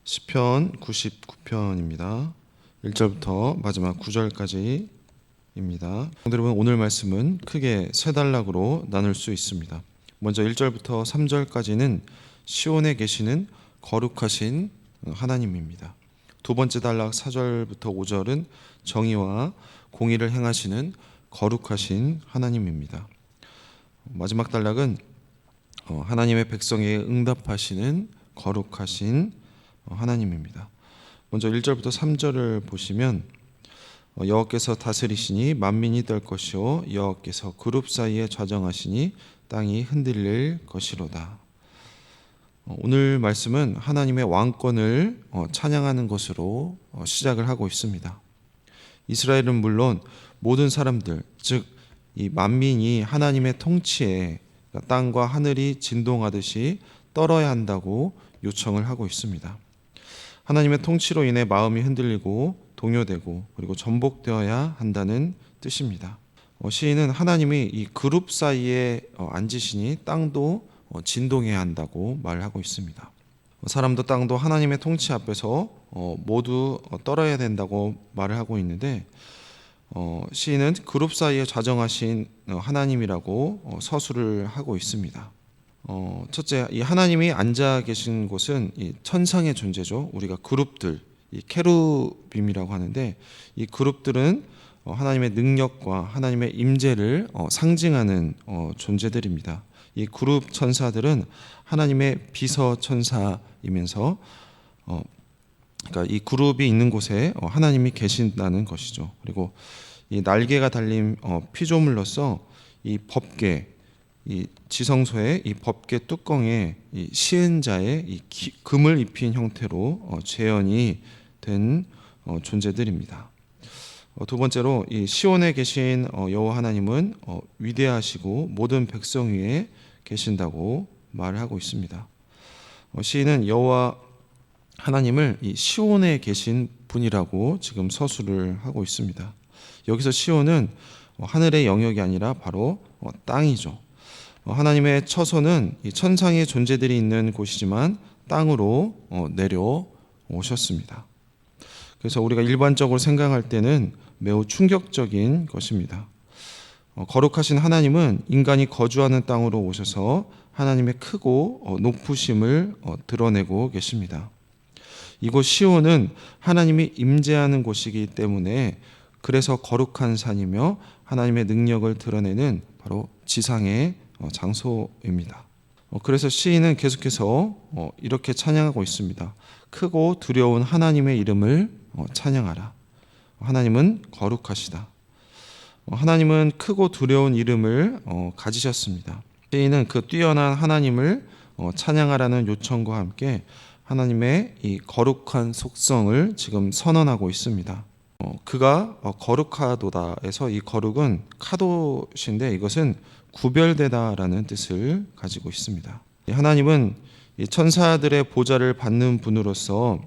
시편 99편입니다. 1절부터 마지막 9절까지입니다. 여러분, 오늘 말씀은 크게 세 단락으로 나눌 수 있습니다. 먼저 1절부터 3절까지는 시온에 계시는 거룩하신 하나님입니다. 두 번째 단락 4절부터 5절은 정의와 공의를 행하시는 거룩하신 하나님입니다. 마지막 단락은 하나님의 백성에게 응답하시는 거룩하신 하나님입니다. 먼저 1절부터 3절을 보시면 여호와께서 다스리시니 만민이 떨 것이요 여호와께서 그룹 사이에 좌정하시니 땅이 흔들릴 것이로다. 오늘 말씀은 하나님의 왕권을 찬양하는 것으로 시작을 하고 있습니다. 이스라엘은 물론 모든 사람들, 즉 이 만민이 하나님의 통치에 땅과 하늘이 진동하듯이 떨어야 한다고 요청을 하고 있습니다. 하나님의 통치로 인해 마음이 흔들리고 동요되고 그리고 전복되어야 한다는 뜻입니다. 시인은 하나님이 이 그룹 사이에 앉으시니 땅도 진동해야 한다고 말하고 있습니다. 사람도 땅도 하나님의 통치 앞에서 모두 떨어야 된다고 말을 하고 있는데, 시인은 그룹 사이에 좌정하신 하나님이라고 서술을 하고 있습니다. 첫째, 이 하나님이 앉아 계신 곳은 이 천상의 존재죠. 우리가 그룹들, 이 케루빔이라고 하는데, 이 그룹들은 하나님의 능력과 하나님의 임재를 상징하는 존재들입니다. 이 그룹 천사들은 하나님의 비서 천사이면서 그러니까 이 그룹이 있는 곳에 하나님이 계신다는 것이죠. 그리고 이 날개가 달린 피조물로서 이 법궤, 이 지성소의 이 법궤 뚜껑에 이 시은자의 이 금을 입힌 형태로 재현이 된 존재들입니다. 두 번째로 이 시온에 계신 여호와 하나님은 위대하시고 모든 백성 위에 계신다고 말을 하고 있습니다. 시인은 여호와 하나님을 이 시온에 계신 분이라고 지금 서술을 하고 있습니다. 여기서 시온은 하늘의 영역이 아니라 바로 땅이죠. 하나님의 처소는 이 천상의 존재들이 있는 곳이지만 땅으로 내려오셨습니다. 그래서 우리가 일반적으로 생각할 때는 매우 충격적인 것입니다. 거룩하신 하나님은 인간이 거주하는 땅으로 오셔서 하나님의 크고 높으심을 드러내고 계십니다. 이곳 시온은 하나님이 임재하는 곳이기 때문에 그래서 거룩한 산이며 하나님의 능력을 드러내는 바로 지상의 장소입니다. 그래서 시인은 계속해서 이렇게 찬양하고 있습니다. 크고 두려운 하나님의 이름을 찬양하라. 하나님은 거룩하시다. 하나님은 크고 두려운 이름을 가지셨습니다. 시인은 그 뛰어난 하나님을 찬양하라는 요청과 함께 하나님의 이 거룩한 속성을 지금 선언하고 있습니다. 그가 거룩하도다에서 이 거룩은 카도시인데 이것은 구별되다라는 뜻을 가지고 있습니다. 하나님은 이 천사들의 보좌를 받는 분으로서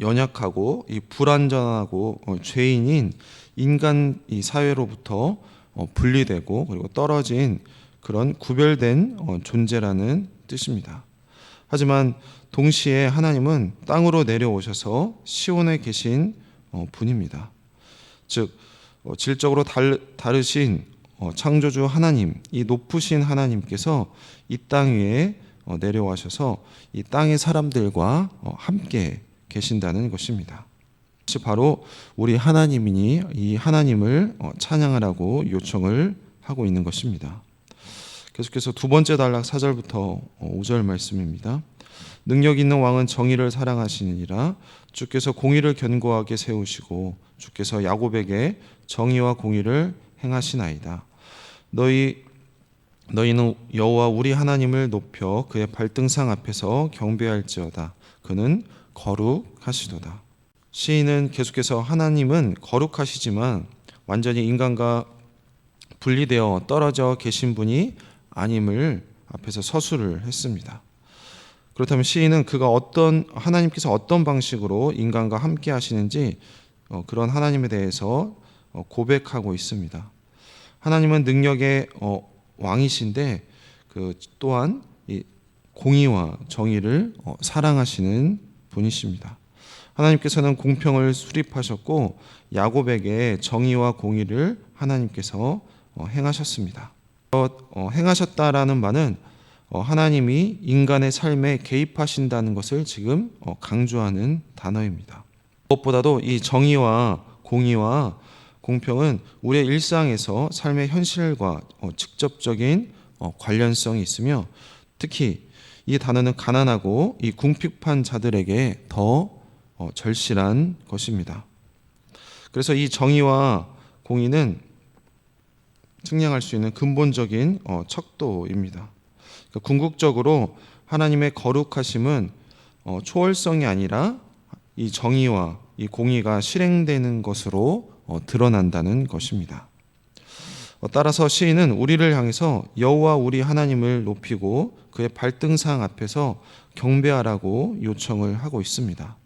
연약하고 이 불완전하고 죄인인 인간 이 사회로부터 분리되고 그리고 떨어진 그런 구별된 존재라는 뜻입니다. 하지만 동시에 하나님은 땅으로 내려오셔서 시온에 계신 분입니다. 즉 질적으로 다르신 창조주 하나님, 이 높으신 하나님께서 이 땅 위에 내려와셔서 이 땅의 사람들과 함께 계신다는 것입니다. 그것이 바로 우리 하나님이니 이 하나님을 찬양하라고 요청을 하고 있는 것입니다. 계속해서 두 번째 단락 4절부터 5절 말씀입니다. 능력 있는 왕은 정의를 사랑하시느니라. 주께서 공의를 견고하게 세우시고 주께서 야곱에게 정의와 공의를 행하시나이다. 너희는 여호와 우리 하나님을 높여 그의 발등상 앞에서 경배할지어다. 그는 거룩하시도다. 시인은 계속해서 하나님은 거룩하시지만 완전히 인간과 분리되어 떨어져 계신 분이 아님을 앞에서 서술을 했습니다. 그렇다면 시인은 하나님께서 어떤 방식으로 인간과 함께 하시는지 그런 하나님에 대해서 고백하고 있습니다. 하나님은 능력의 왕이신데 또한 이 공의와 정의를 사랑하시는 분이십니다. 하나님께서는 공평을 수립하셨고 야곱에게 정의와 공의를 하나님께서 행하셨습니다. 행하셨다라는 말은 하나님이 인간의 삶에 개입하신다는 것을 지금 강조하는 단어입니다. 무엇보다도 이 정의와 공의와 공평은 우리의 일상에서 삶의 현실과 직접적인 관련성이 있으며, 특히 이 단어는 가난하고 이 궁핍한 자들에게 더 절실한 것입니다. 그래서 이 정의와 공의는 측량할 수 있는 근본적인 척도입니다. 그러니까 궁극적으로 하나님의 거룩하심은 초월성이 아니라 이 정의와 이 공의가 실행되는 것으로 드러난다는 것입니다. 따라서 시인은 우리를 향해서 여호와 우리 하나님을 높이고 그의 발등상 앞에서 경배하라고 요청을 하고 있습니다.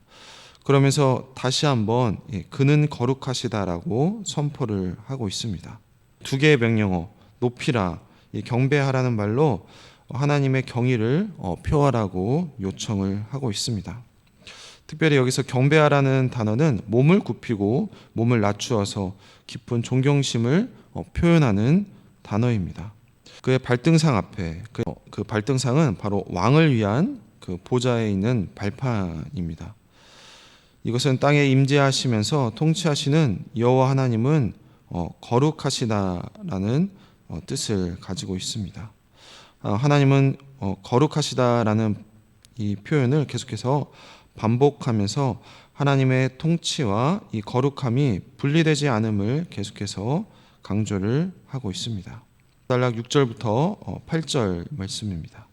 그러면서 다시 한번 그는 거룩하시다라고 선포를 하고 있습니다. 두 개의 명령어, 높이라, 경배하라는 말로 하나님의 경의를 표하라고 요청을 하고 있습니다. 특별히 여기서 경배하라는 단어는 몸을 굽히고 몸을 낮추어서 깊은 존경심을 표현하는 단어입니다. 그의 발등상 앞에, 그 발등상은 바로 왕을 위한 그 보좌에 있는 발판입니다. 이것은 땅에 임재하시면서 통치하시는 여호와 하나님은 거룩하시다라는 뜻을 가지고 있습니다. 하나님은 거룩하시다라는 이 표현을 계속해서 반복하면서 하나님의 통치와 이 거룩함이 분리되지 않음을 계속해서 강조를 하고 있습니다. 단락 6절부터 8절 말씀입니다.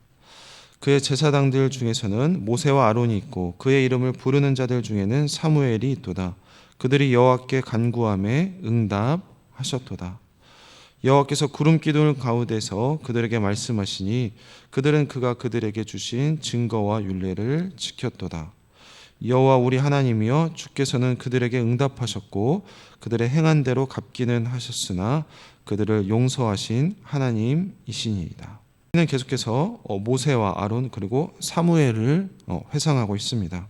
그의 제사장들 중에서는 모세와 아론이 있고 그의 이름을 부르는 자들 중에는 사무엘이 있도다. 그들이 여호와께 간구함에 응답하셨도다. 여호와께서 구름 기둥 가운데서 그들에게 말씀하시니 그들은 그가 그들에게 주신 증거와 율례를 지켰도다. 여호와 우리 하나님이여 주께서는 그들에게 응답하셨고 그들의 행한 대로 갚기는 하셨으나 그들을 용서하신 하나님이시니이다. 이는 계속해서 모세와 아론 그리고 사무엘을 회상하고 있습니다.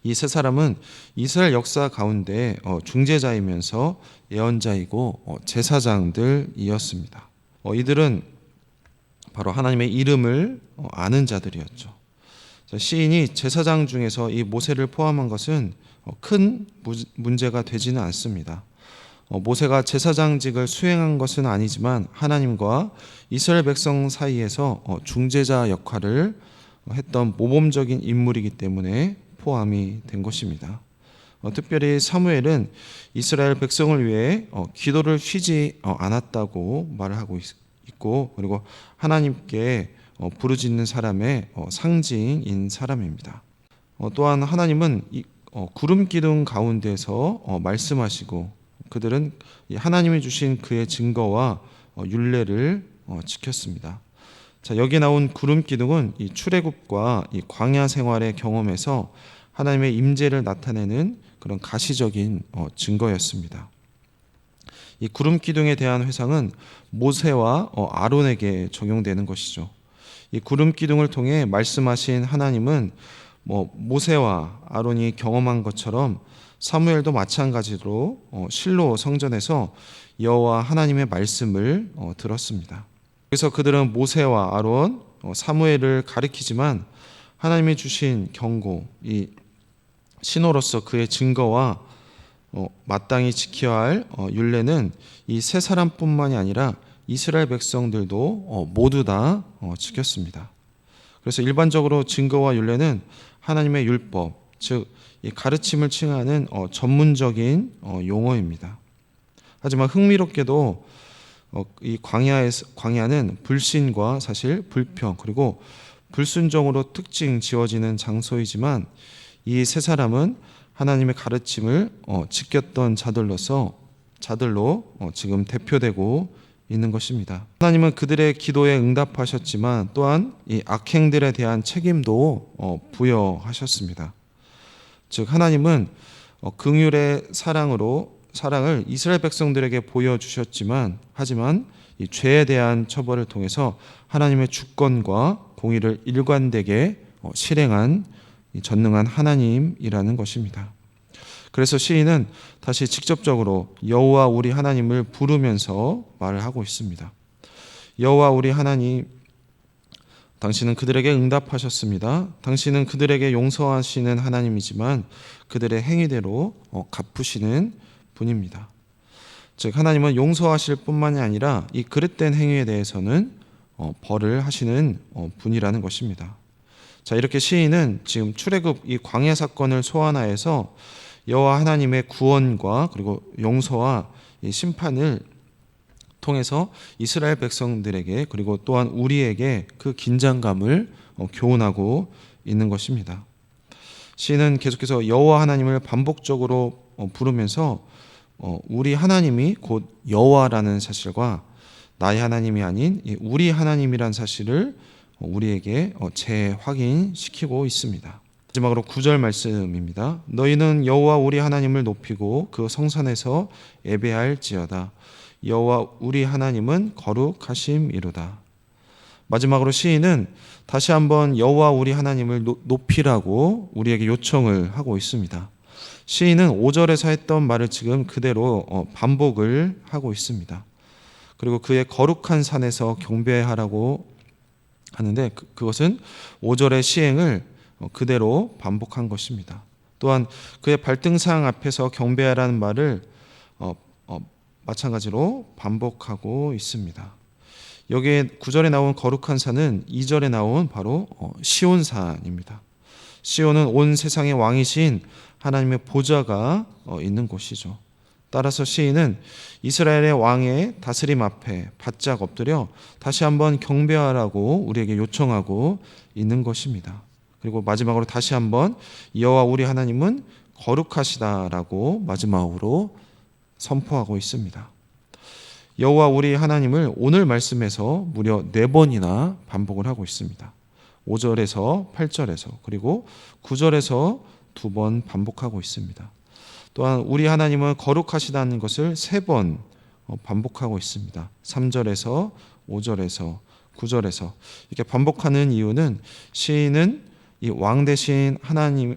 이 세 사람은 이스라엘 역사 가운데 중재자이면서 예언자이고 제사장들이었습니다. 이들은 바로 하나님의 이름을 아는 자들이었죠. 시인이 제사장 중에서 이 모세를 포함한 것은 큰 문제가 되지는 않습니다. 모세가 제사장직을 수행한 것은 아니지만 하나님과 이스라엘 백성 사이에서 중재자 역할을 했던 모범적인 인물이기 때문에 포함이 된 것입니다. 특별히 사무엘은 이스라엘 백성을 위해 기도를 쉬지 않았다고 말을 하고 있고, 그리고 하나님께 부르짖는 사람의 상징인 사람입니다. 또한 하나님은 구름 기둥 가운데서 말씀하시고 그들은 하나님이 주신 그의 증거와 율례를 지켰습니다. 자, 여기 나온 구름 기둥은 이 출애굽과 이 광야 생활의 경험에서 하나님의 임재를 나타내는 그런 가시적인 증거였습니다. 이 구름 기둥에 대한 회상은 모세와 아론에게 적용되는 것이죠. 이 구름 기둥을 통해 말씀하신 하나님은 모세와 아론이 경험한 것처럼 사무엘도 마찬가지로 실로 성전에서 여호와 하나님의 말씀을 들었습니다. 그래서 그들은 모세와 아론, 사무엘을 가리키지만 하나님이 주신 경고, 이 신호로서 그의 증거와 마땅히 지켜야 할 율례는 이 세 사람뿐만이 아니라 이스라엘 백성들도 모두 다 지켰습니다. 그래서 일반적으로 증거와 율례는 하나님의 율법, 즉 이 가르침을 칭하는 전문적인 용어입니다. 하지만 흥미롭게도 이 광야는 불신과 사실 불평 그리고 불순종으로 특징 지어지는 장소이지만 이 세 사람은 하나님의 가르침을 지켰던 자들로 지금 대표되고 있는 것입니다. 하나님은 그들의 기도에 응답하셨지만 또한 이 악행들에 대한 책임도 부여하셨습니다. 즉 하나님은 긍휼의 사랑을 이스라엘 백성들에게 보여주셨지만 하지만 이 죄에 대한 처벌을 통해서 하나님의 주권과 공의를 일관되게 실행한 이 전능한 하나님이라는 것입니다. 그래서 시인은 다시 직접적으로 여호와 우리 하나님을 부르면서 말을 하고 있습니다. 여호와 우리 하나님, 당신은 그들에게 응답하셨습니다. 당신은 그들에게 용서하시는 하나님이지만 그들의 행위대로 갚으시는 분입니다. 즉 하나님은 용서하실 뿐만이 아니라 이 그릇된 행위에 대해서는 벌을 하시는 분이라는 것입니다. 자, 이렇게 시인은 지금 출애굽 이 광야 사건을 소환하여서 여호와 하나님의 구원과 그리고 용서와 이 심판을 통해서 이스라엘 백성들에게 그리고 또한 우리에게 그 긴장감을 교훈하고 있는 것입니다. 시인은 계속해서 여호와 하나님을 반복적으로 부르면서 우리 하나님이 곧 여호와라는 사실과 나의 하나님이 아닌 우리 하나님이란 사실을 우리에게 재확인시키고 있습니다. 마지막으로 9절 말씀입니다. 너희는 여호와 우리 하나님을 높이고 그 성산에서 예배할지어다. 여호와 우리 하나님은 거룩하심이로다. 마지막으로 시인은 다시 한번 여호와 우리 하나님을 높이라고 우리에게 요청을 하고 있습니다. 시인은 5절에서 했던 말을 지금 그대로 반복을 하고 있습니다. 그리고 그의 거룩한 산에서 경배하라고 하는데 그것은 5절의 시행을 그대로 반복한 것입니다. 또한 그의 발등상 앞에서 경배하라는 말을 마찬가지로 반복하고 있습니다. 여기에 9절에 나온 거룩한 산은 2절에 나온 바로 시온산입니다. 시온은 온 세상의 왕이신 하나님의 보좌가 있는 곳이죠. 따라서 시인은 이스라엘의 왕의 다스림 앞에 바짝 엎드려 다시 한번 경배하라고 우리에게 요청하고 있는 것입니다. 그리고 마지막으로 다시 한번 여호와 우리 하나님은 거룩하시다라고 마지막으로 선포하고 있습니다. 여호와 우리 하나님을 오늘 말씀에서 무려 4번이나 반복을 하고 있습니다. 5절에서 8절에서 그리고 9절에서 2번 반복하고 있습니다. 또한 우리 하나님은 거룩하시다는 것을 3번 반복하고 있습니다. 3절에서 5절에서 9절에서 이렇게 반복하는 이유는 시인은 이 왕 대신 하나님의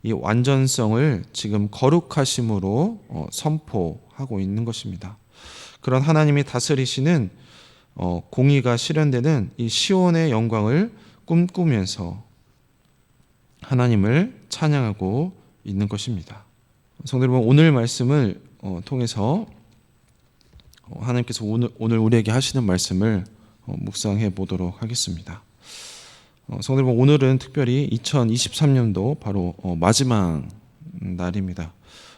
이 완전성을 지금 거룩하심으로 선포하고 있는 것입니다. 그런 하나님이 다스리시는 공의가 실현되는 이 시온의 영광을 꿈꾸면서 하나님을 찬양하고 있는 것입니다. 성도 여러분, 오늘 말씀을 통해서 하나님께서 오늘 우리에게 하시는 말씀을 묵상해 보도록 하겠습니다. 성도 여러분, 오늘은 특별히 2023년도 바로 마지막 날입니다.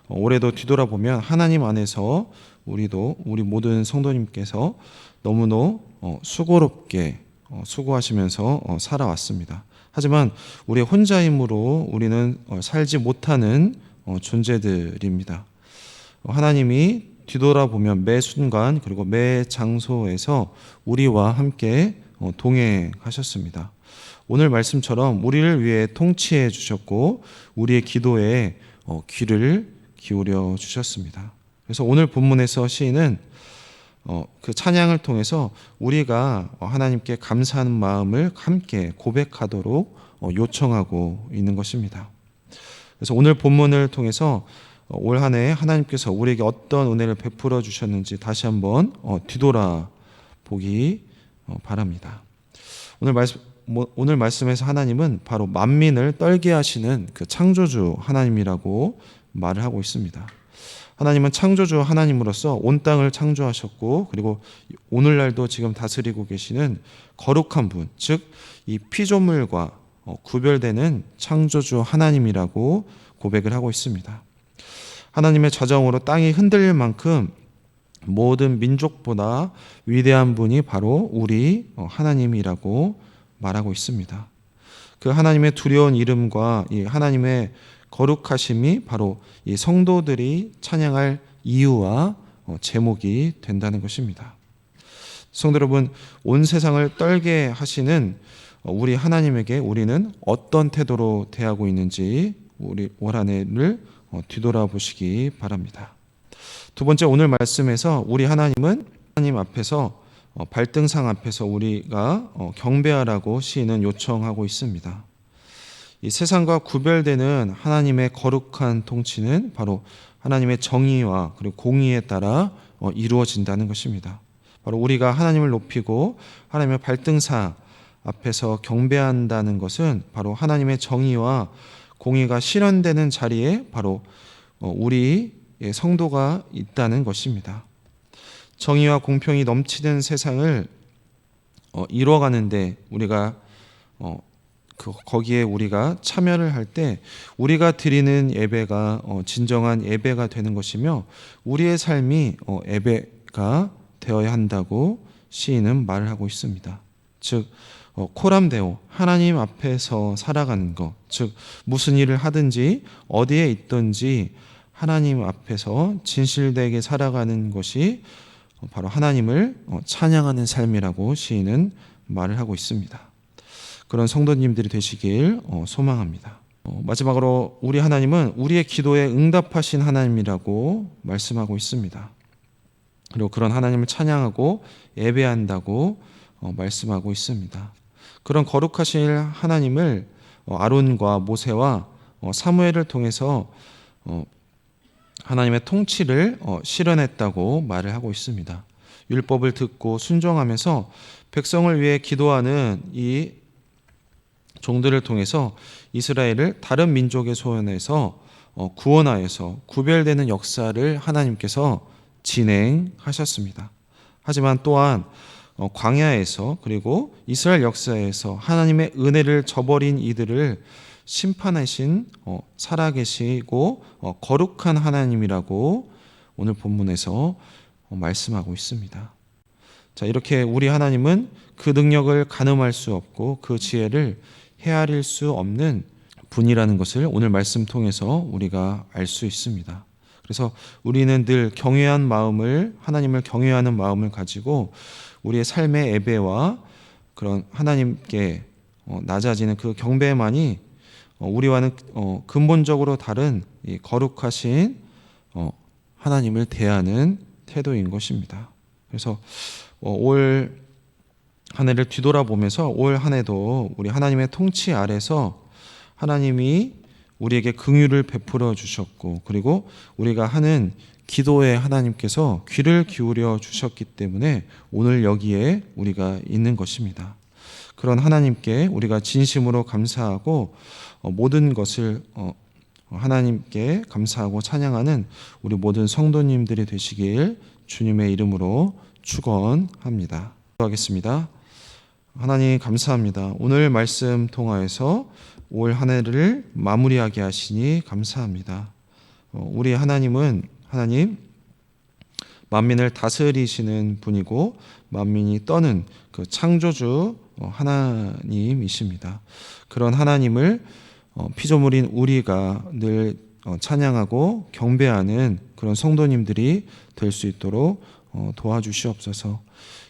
올해도 뒤돌아보면 하나님 안에서 우리 모든 성도님께서 너무너무 수고롭게 수고하시면서 살아왔습니다. 하지만 우리 혼자 힘으로 우리는 살지 못하는 존재들입니다. 하나님이 뒤돌아보면 매 순간 그리고 매 장소에서 우리와 함께 동행하셨습니다. 오늘 말씀처럼 우리를 위해 통치해 주셨고 우리의 기도에 귀를 기울여 주셨습니다. 그래서 오늘 본문에서 시인은 그 찬양을 통해서 우리가 하나님께 감사하는 마음을 함께 고백하도록 요청하고 있는 것입니다. 그래서 오늘 본문을 통해서 올 한 해 하나님께서 우리에게 어떤 은혜를 베풀어 주셨는지 다시 한번 뒤돌아보기 바랍니다. 오늘 말씀에서 하나님은 바로 만민을 떨게 하시는 그 창조주 하나님이라고 말을 하고 있습니다. 하나님은 창조주 하나님으로서 온 땅을 창조하셨고 그리고 오늘날도 지금 다스리고 계시는 거룩한 분, 즉 이 피조물과 구별되는 창조주 하나님이라고 고백을 하고 있습니다. 하나님의 자정으로 땅이 흔들릴 만큼 모든 민족보다 위대한 분이 바로 우리 하나님이라고 말하고 있습니다. 그 하나님의 두려운 이름과 이 하나님의 거룩하심이 바로 이 성도들이 찬양할 이유와 제목이 된다는 것입니다. 성도 여러분, 온 세상을 떨게 하시는 우리 하나님에게 우리는 어떤 태도로 대하고 있는지 우리 올 한 해를 뒤돌아보시기 바랍니다. 두 번째, 오늘 말씀에서 우리 하나님은 하나님 앞에서 발등상 앞에서 우리가 경배하라고 시인은 요청하고 있습니다. 이 세상과 구별되는 하나님의 거룩한 통치는 바로 하나님의 정의와 그리고 공의에 따라 이루어진다는 것입니다. 바로 우리가 하나님을 높이고 하나님의 발등사 앞에서 경배한다는 것은 바로 하나님의 정의와 공의가 실현되는 자리에 바로 우리의 성도가 있다는 것입니다. 정의와 공평이 넘치는 세상을 이루어가는데 우리가 거기에 우리가 참여를 할 때 우리가 드리는 예배가 진정한 예배가 되는 것이며 우리의 삶이 예배가 되어야 한다고 시인은 말을 하고 있습니다. 즉 코람데오, 하나님 앞에서 살아가는 것, 즉 무슨 일을 하든지 어디에 있든지 하나님 앞에서 진실되게 살아가는 것이 바로 하나님을 찬양하는 삶이라고 시인은 말을 하고 있습니다. 그런 성도님들이 되시길 소망합니다. 마지막으로 우리 하나님은 우리의 기도에 응답하신 하나님이라고 말씀하고 있습니다. 그리고 그런 하나님을 찬양하고 예배한다고 말씀하고 있습니다. 그런 거룩하신 하나님을 아론과 모세와 사무엘을 통해서 하나님의 통치를 실현했다고 말을 하고 있습니다. 율법을 듣고 순종하면서 백성을 위해 기도하는 이 종들을 통해서 이스라엘을 다른 민족의 소원에서 구원하여서 구별되는 역사를 하나님께서 진행하셨습니다. 하지만 또한 광야에서 그리고 이스라엘 역사에서 하나님의 은혜를 저버린 이들을 심판하신 살아계시고 거룩한 하나님이라고 오늘 본문에서 말씀하고 있습니다. 자, 이렇게 우리 하나님은 그 능력을 가늠할 수 없고 그 지혜를 헤아릴 수 없는 분이라는 것을 오늘 말씀 통해서 우리가 알 수 있습니다. 그래서 우리는 늘 경외한 마음을, 하나님을 경외하는 마음을 가지고 우리의 삶의 예배와 그런 하나님께 낮아지는 그 경배만이 우리와는 근본적으로 다른 이 거룩하신 하나님을 대하는 태도인 것입니다. 그래서 올 한 해를 뒤돌아보면서 올 한 해도 우리 하나님의 통치 아래서 하나님이 우리에게 긍휼을 베풀어 주셨고 그리고 우리가 하는 기도에 하나님께서 귀를 기울여 주셨기 때문에 오늘 여기에 우리가 있는 것입니다. 그런 하나님께 우리가 진심으로 감사하고 모든 것을 하나님께 감사하고 찬양하는 우리 모든 성도님들이 되시길 주님의 이름으로 축원합니다. 기도하겠습니다. 하나님 감사합니다. 오늘 말씀 통하여서 올 한 해를 마무리하게 하시니 감사합니다. 우리 하나님은 하나님 만민을 다스리시는 분이고 만민이 떠는 그 창조주 하나님이십니다. 그런 하나님을 피조물인 우리가 늘 찬양하고 경배하는 그런 성도님들이 될 수 있도록 도와주시옵소서.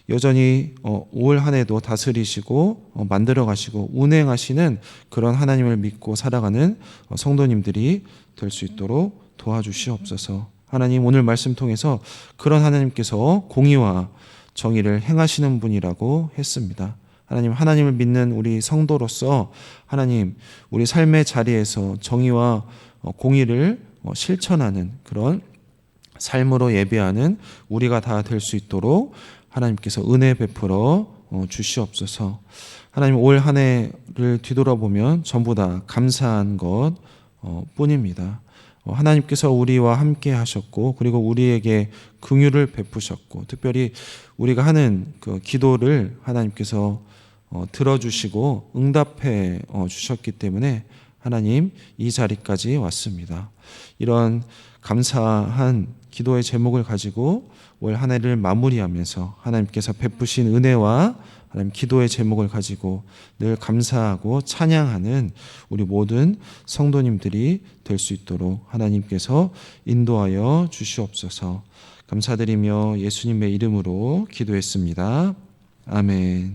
여전히 올 한 해도 다스리시고 만들어 가시고 운행하시는 그런 하나님을 믿고 살아가는 성도님들이 될 수 있도록 도와주시옵소서. 하나님 오늘 말씀 통해서 그런 하나님께서 공의와 정의를 행하시는 분이라고 했습니다. 하나님, 하나님을 믿는 우리 성도로서 하나님 우리 삶의 자리에서 정의와 공의를 실천하는 그런 삶으로 예배하는 우리가 다 될 수 있도록 하나님께서 은혜 베풀어 주시옵소서. 하나님 올 한 해를 뒤돌아보면 전부 다 감사한 것 뿐입니다. 하나님께서 우리와 함께 하셨고 그리고 우리에게 긍휼을 베푸셨고 특별히 우리가 하는 그 기도를 하나님께서 들어주시고 응답해 주셨기 때문에 하나님 이 자리까지 왔습니다. 이런 감사한 기도의 제목을 가지고 올 한 해를 마무리하면서 하나님께서 베푸신 은혜와 하나님 기도의 제목을 가지고 늘 감사하고 찬양하는 우리 모든 성도님들이 될 수 있도록 하나님께서 인도하여 주시옵소서. 감사드리며 예수님의 이름으로 기도했습니다. 아멘.